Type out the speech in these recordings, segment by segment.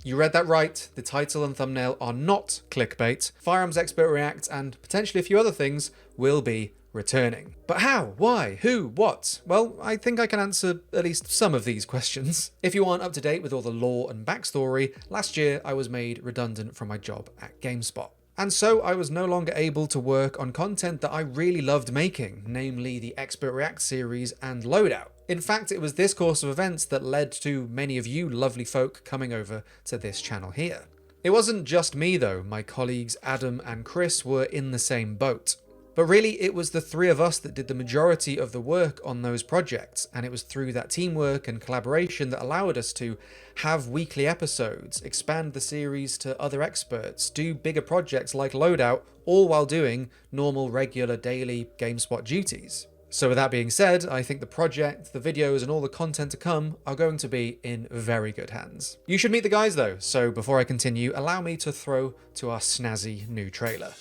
You read that right, the title and thumbnail are not clickbait. Firearms Expert React and potentially a few other things will be returning. But how? Why? Who? What? Well, I think I can answer at least some of these questions. If you aren't up to date with all the lore and backstory, last year I was made redundant from my job at GameSpot. And so I was no longer able to work on content that I really loved making, namely the Expert React series and Loadout. In fact, it was this course of events that led to many of you lovely folk coming over to this channel here. It wasn't just me though, my colleagues Adam and Chris were in the same boat. But really, it was the three of us that did the majority of the work on those projects, and it was through that teamwork and collaboration that allowed us to have weekly episodes, expand the series to other experts, do bigger projects like Loadout, all while doing normal, regular, daily GameSpot duties. So with that being said, I think the project, the videos, and all the content to come are going to be in very good hands. You should meet the guys though, so before I continue, allow me to throw to our snazzy new trailer.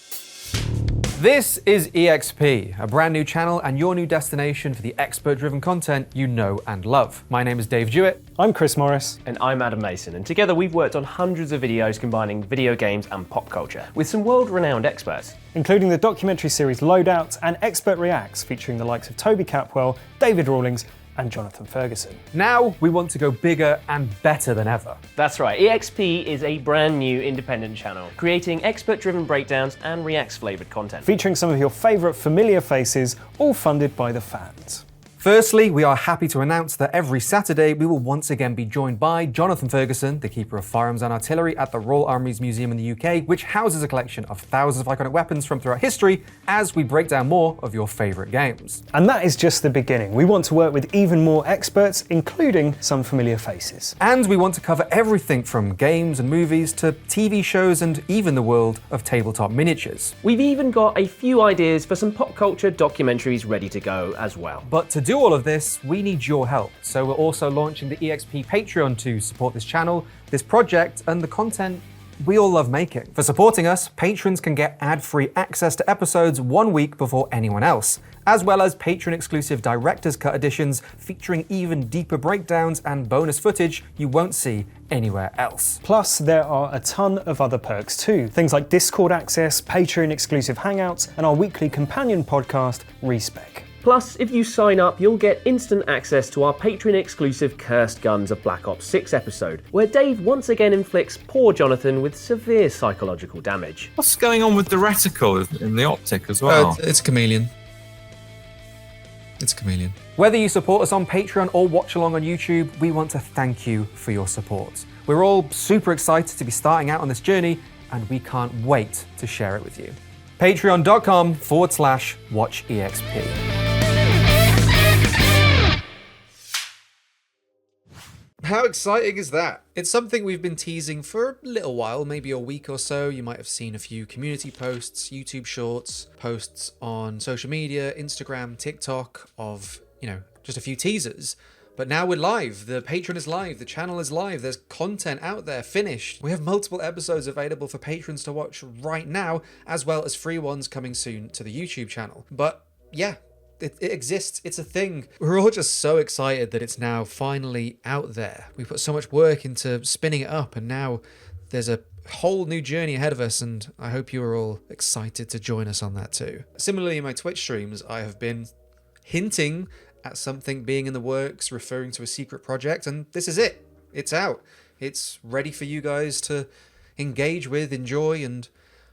This is EXP, a brand new channel and your new destination for the expert-driven content you know and love. My name is Dave Jewett. I'm Chris Morris. And I'm Adam Mason, and together we've worked on hundreds of videos combining video games and pop culture, with some world-renowned experts. Including the documentary series Loadout and Expert Reacts, featuring the likes of Toby Capwell, David Rawlings, and Jonathan Ferguson. Now we want to go bigger and better than ever. That's right, EXP is a brand new independent channel, creating expert-driven breakdowns and Reacts-flavoured content. Featuring some of your favourite familiar faces, all funded by the fans. Firstly, we are happy to announce that every Saturday we will once again be joined by Jonathan Ferguson, the keeper of firearms and artillery at the Royal Armouries Museum in the UK, which houses a collection of thousands of iconic weapons from throughout history, as we break down more of your favourite games. And that is just the beginning. We want to work with even more experts, including some familiar faces. And we want to cover everything from games and movies to TV shows and even the world of tabletop miniatures. We've even got a few ideas for some pop culture documentaries ready to go as well. But to do all of this, we need your help. So we're also launching the EXP Patreon to support this channel, this project, and the content we all love making. For supporting us, patrons can get ad-free access to episodes 1 week before anyone else, as well as patron-exclusive Director's Cut editions featuring even deeper breakdowns and bonus footage you won't see anywhere else. Plus, there are a ton of other perks too. Things like Discord access, Patreon-exclusive hangouts, and our weekly companion podcast, Respec. Plus, if you sign up, you'll get instant access to our Patreon-exclusive Cursed Guns of Black Ops 6 episode, where Dave once again inflicts poor Jonathan with severe psychological damage. What's going on with the reticle in the optic as well? It's chameleon. It's chameleon. Whether you support us on Patreon or watch along on YouTube, we want to thank you for your support. We're all super excited to be starting out on this journey, and we can't wait to share it with you. Patreon.com/WatchEXP. How exciting is that? It's something we've been teasing for a little while, maybe a week or so. You might have seen a few community posts, YouTube shorts, posts on social media, Instagram, TikTok of, just a few teasers. But now we're live. The Patreon is live. The channel is live. There's content out there, finished. We have multiple episodes available for patrons to watch right now, as well as free ones coming soon to the YouTube channel. But yeah, it exists. It's a thing. We're all just so excited that it's now finally out there. We put so much work into spinning it up, and now there's a whole new journey ahead of us, and I hope you are all excited to join us on that too. Similarly, in my Twitch streams, I have been hinting at something being in the works, referring to a secret project, and this is it. It's out. It's ready for you guys to engage with, enjoy, and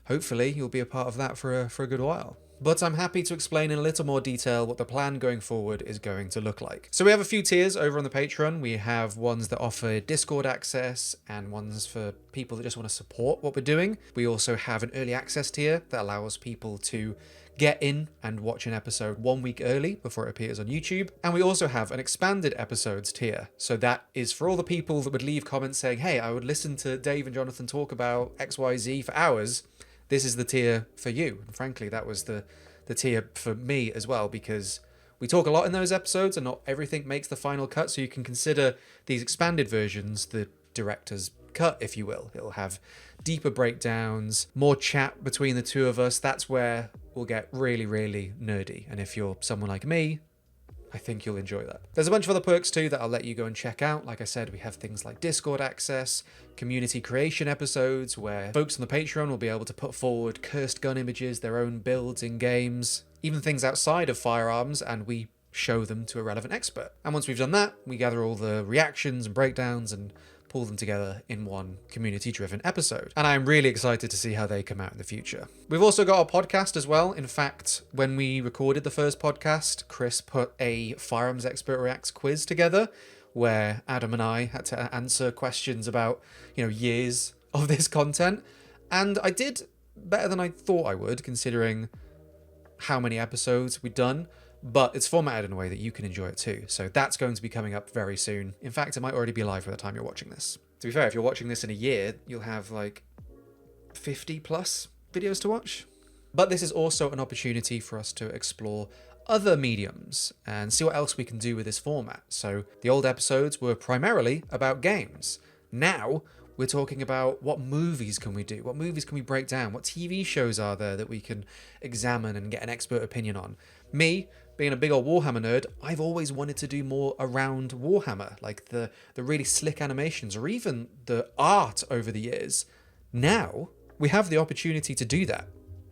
hopefully you'll be a part of that for a good while. But I'm happy to explain in a little more detail what the plan going forward is going to look like. So we have a few tiers over on the Patreon. We have ones that offer Discord access and ones for people that just want to support what we're doing. We also have an early access tier that allows people to get in and watch an episode 1 week early before it appears on YouTube. And we also have an expanded episodes tier. So that is for all the people that would leave comments saying, hey, I would listen to Dave and Jonathan talk about XYZ for hours. This is the tier for you. And frankly, that was the tier for me as well, because we talk a lot in those episodes and not everything makes the final cut. So you can consider these expanded versions the director's cut, if you will. It'll have deeper breakdowns, more chat between the two of us. That's where we'll get really, really nerdy. And if you're someone like me, I think you'll enjoy that. There's a bunch of other perks too that I'll let you go and check out. Like I said, we have things like Discord access, community creation episodes where folks on the Patreon will be able to put forward cursed gun images, their own builds in games, even things outside of Firearms, and we show them to a relevant expert. And once we've done that, we gather all the reactions and breakdowns and pull them together in one community-driven episode. And I'm really excited to see how they come out in the future. We've also got a podcast as well. In fact, when we recorded the first podcast, Chris put a Firearms Expert Reacts quiz together where Adam and I had to answer questions about, years of this content. And I did better than I thought I would, considering how many episodes we'd done. But it's formatted in a way that you can enjoy it too. So that's going to be coming up very soon. In fact, it might already be live by the time you're watching this. To be fair, if you're watching this in a year, you'll have like 50 plus videos to watch. But this is also an opportunity for us to explore other mediums and see what else we can do with this format. So the old episodes were primarily about games. Now we're talking about what movies can we do? What movies can we break down? What TV shows are there that we can examine and get an expert opinion on? Me, being a big old Warhammer nerd, I've always wanted to do more around Warhammer, like the really slick animations or even the art over the years. Now, we have the opportunity to do that.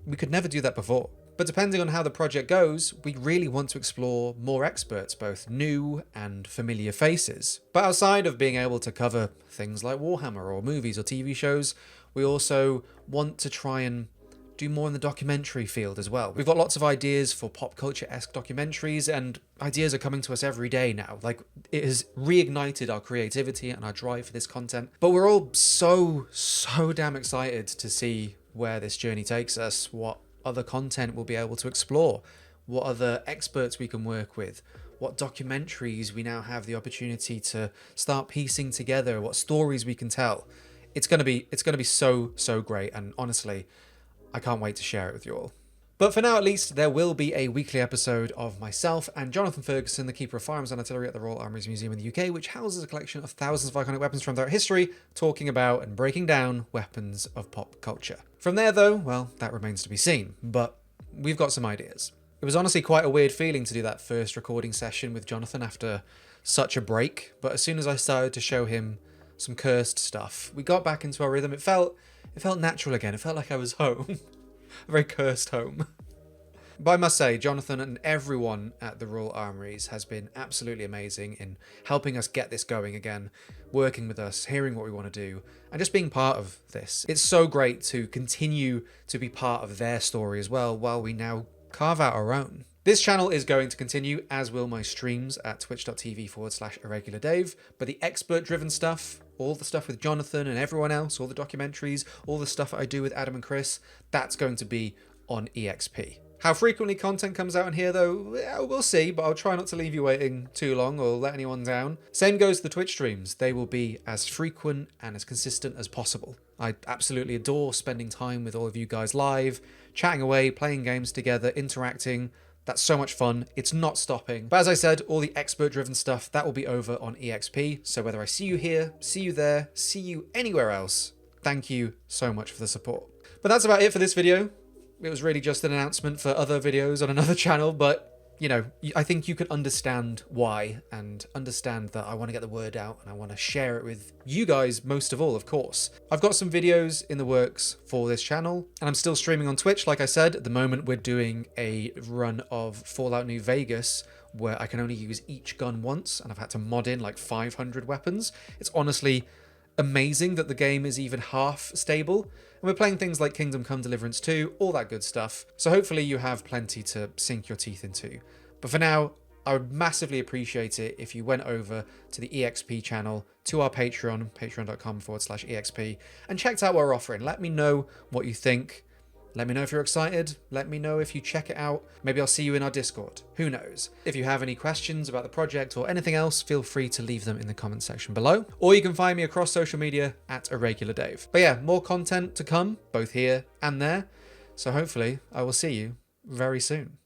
We could never do that before. But depending on how the project goes, we really want to explore more experts, both new and familiar faces. But outside of being able to cover things like Warhammer or movies or TV shows, we also want to try and do more in the documentary field as well. We've got lots of ideas for pop culture-esque documentaries, and ideas are coming to us every day now. Like, it has reignited our creativity and our drive for this content. But we're all so damn excited to see where this journey takes us, what other content we'll be able to explore, what other experts we can work with, what documentaries we now have the opportunity to start piecing together, what stories we can tell. It's gonna be so great, and honestly, I can't wait to share it with you all. But for now, at least, there will be a weekly episode of myself and Jonathan Ferguson, the Keeper of Firearms and Artillery at the Royal Armouries Museum in the UK, which houses a collection of thousands of iconic weapons from throughout history, talking about and breaking down weapons of pop culture. From there, though, well, that remains to be seen, but we've got some ideas. It was honestly quite a weird feeling to do that first recording session with Jonathan after such a break, but as soon as I started to show him some cursed stuff, we got back into our rhythm. It felt natural again. It felt like I was home. A very cursed home. But I must say, Jonathan and everyone at the Royal Armouries has been absolutely amazing in helping us get this going again, working with us, hearing what we want to do, and just being part of this. It's so great to continue to be part of their story as well, while we now carve out our own. This channel is going to continue, as will my streams at twitch.tv/IrregularDave, but the expert-driven stuff, all the stuff with Jonathan and everyone else, all the documentaries, all the stuff I do with Adam and Chris, that's going to be on EXP. How frequently content comes out in here though, we'll see, but I'll try not to leave you waiting too long or let anyone down. Same goes to the Twitch streams. They will be as frequent and as consistent as possible. I absolutely adore spending time with all of you guys live, chatting away, playing games together, interacting. That's so much fun. It's not stopping. But as I said, all the expert-driven stuff, that will be over on EXP. So whether I see you here, see you there, see you anywhere else, thank you so much for the support. But that's about it for this video. It was really just an announcement for other videos on another channel, but I think you can understand why and understand that I want to get the word out and I want to share it with you guys most of all, of course. I've got some videos in the works for this channel and I'm still streaming on Twitch. Like I said, at the moment we're doing a run of Fallout New Vegas where I can only use each gun once and I've had to mod in like 500 weapons. It's honestly amazing that the game is even half stable. And we're playing things like Kingdom Come Deliverance 2, all that good stuff. So hopefully you have plenty to sink your teeth into. But for now, I would massively appreciate it if you went over to the EXP channel, to our Patreon, patreon.com/EXP, and checked out what we're offering. Let me know what you think. Let me know if you're excited. Let me know if you check it out. Maybe I'll see you in our Discord. Who knows? If you have any questions about the project or anything else, feel free to leave them in the comment section below. Or you can find me across social media at IrregularDave. But yeah, more content to come, both here and there. So hopefully I will see you very soon.